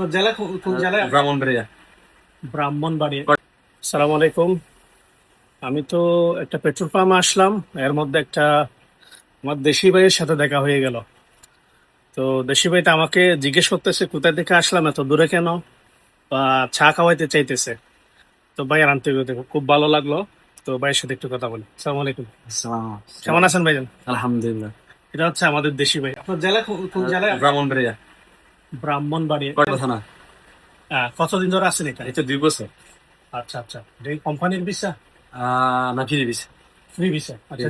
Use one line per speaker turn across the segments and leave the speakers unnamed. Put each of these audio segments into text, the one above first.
আপনার জেলা কোন জেলায়?
ব্রাহ্মণবাড়িয়া।
ব্রাহ্মণবাড়িয়া। আসসালামু আলাইকুম। আমি তো একটা পেট্রোল পাম্পে আসলাম, এর মধ্যে একটা আমার দেশি ভাইয়ের সাথে দেখা হয়ে গেল। তো দেশি ভাইটা আমাকে জিজ্ঞেস করতেছে কোথা থেকে আসলাম, এত দূরে কেন, বা চা খাওয়াইতে চাইতেছে। তো ভাইয়ের আন্তরিকতা খুব ভালো লাগলো। তো ভাইয়ের সাথে একটু কথা বলি। আসসালামু আলাইকুম।
আসসালাম।
কেমন আছেন ভাইজান?
আলহামদুলিল্লাহ।
এটা হচ্ছে আমাদের দেশি ভাই। আপনার জেলা কোন জেলায়?
ব্রাহ্মণবাড়িয়া।
ব্রাহ্মণবাড়িয়া।
কয়টা থানা?
কতদিন ধরে আছেন এখানে?
এই তো 2 বছর।
আচ্ছা আচ্ছা, এটা কোম্পানির ভিসা?
না, ফিরে দিছে।
Free visa? আচ্ছা,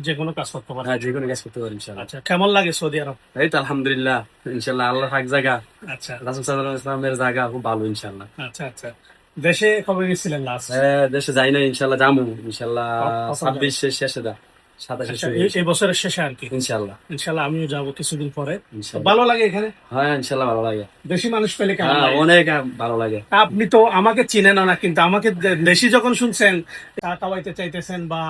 যে কোনো কাজ করতে পারেন?
হ্যাঁ, যে কোনো কাজ করতে পারি ইনশাল্লাহ।
আচ্ছা, কেমন লাগে সৌদি আরব?
এই তো আলহামদুলিল্লাহ। ইনশাল্লাহ আল্লাহ পাক জায়গা,
আচ্ছা
রাসূল সাল্লাল্লাহু আলাইহি ওয়াসাল্লামের জায়গা খুব ভালো ইনশাল্লাহ।
আচ্ছা আচ্ছা। দেশে কবে গেছিলেন লাস্ট?
হ্যাঁ, দেশে যাই না, ইনশাল্লাহ যামু ইনশাল্লাহ।
কখন যাবেন?
26 শেষে দা, 27
আচ্ছা,
শুরু
এই বছরের শেষে আর কি?
ইনশাল্লাহ।
ইনশাল্লাহ আমিও যাবো কিছুদিন পরে। তো
ইনশাল্লাহ।
ভালো লাগে এখানে?
হ্যাঁ, ইনশাল্লাহ ভালো লাগে।
দেশি মানুষ পেলে কেমন
হ্যাঁ,
লাগে?
অনেক ভালো লাগে।
আপনি তো আমাকে চিনেন না, কিন্তু আমাকে দেশি যখন শুনছেন, চা খাওয়াইতে চাইতেছেন বা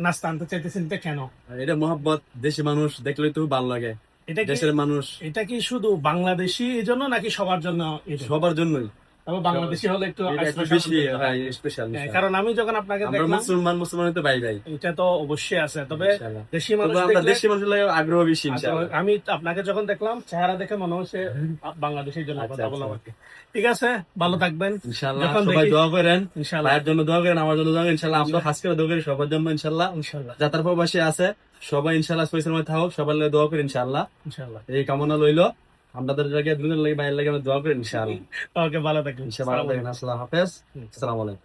নাস্তা আনতে চাইতেছেন, এটা কেন?
এটা মোহাব্বত, দেশি মানুষ দেখলে তো ভালো লাগে।
এটা কি
দেশের মানুষ
এটা কি শুধু বাংলাদেশি এই জন্য নাকি সবার জন্য এটা?
সবার জন্যই।
তবে বাংলাদেশি হলে একটু
এটা একটু
special
বেশি,
আনন্দ
হ্যাঁ,
লাগে।
স্পেশাল।
হ্যাঁ, কারণ আমি যখন আপনাকে
আমরা
দেখলাম,
মুসলমান তো ভাই ভাই।
এটা তো অবশ্যই আছে, তবে
ইনশাআল্লাহ।
দেশি
তবে
মানুষ
আমরা
দেখলে
দেশি মানুষের লাগে আগ্রহ বেশি ইনশাআল্লাহ।
আমি আপনাকে যখন দেখলাম চেহারা দেখে মনে হচ্ছে বাংলাদেশের জন্য
আচ্ছা,
কথা
আচ্ছা।
বললাম আর কি। ঠিক আছে, ভালো থাকবেন।
ইনশাআল্লাহ
যখন
সবাই
দেখি
দোয়া করেন।
ইনশাল্লাহ
ভাইয়ের জন্য দোয়া করেন, আমার জন্য দোয়া করেন ইনশাআল্লাহ। আমরা খাস করে দোয়া করি সবার জন্য ইনশাআল্লাহ।
ইনশাল্লাহ
যাতার প্রবাসী আছে সবাই ইনশাআল্লাহ সুস্থের মধ্যে থাকুক, সবার লাগে দোয়া করি ইনশাআল্লাহ।
ইনশাল্লাহ।
এই কামনা লইলো। আপনাদের লাগে, দুজনের লাগে, ভাইয়ের লাগে আমরা দোয়া করি ইনশাআল্লাহ।
ওকে, ভালো থাকবেন।
ইনশাআল্লাহ ভালো থাকেন। আসসালামু হাফেজ। আসসালামু আলাইকুম।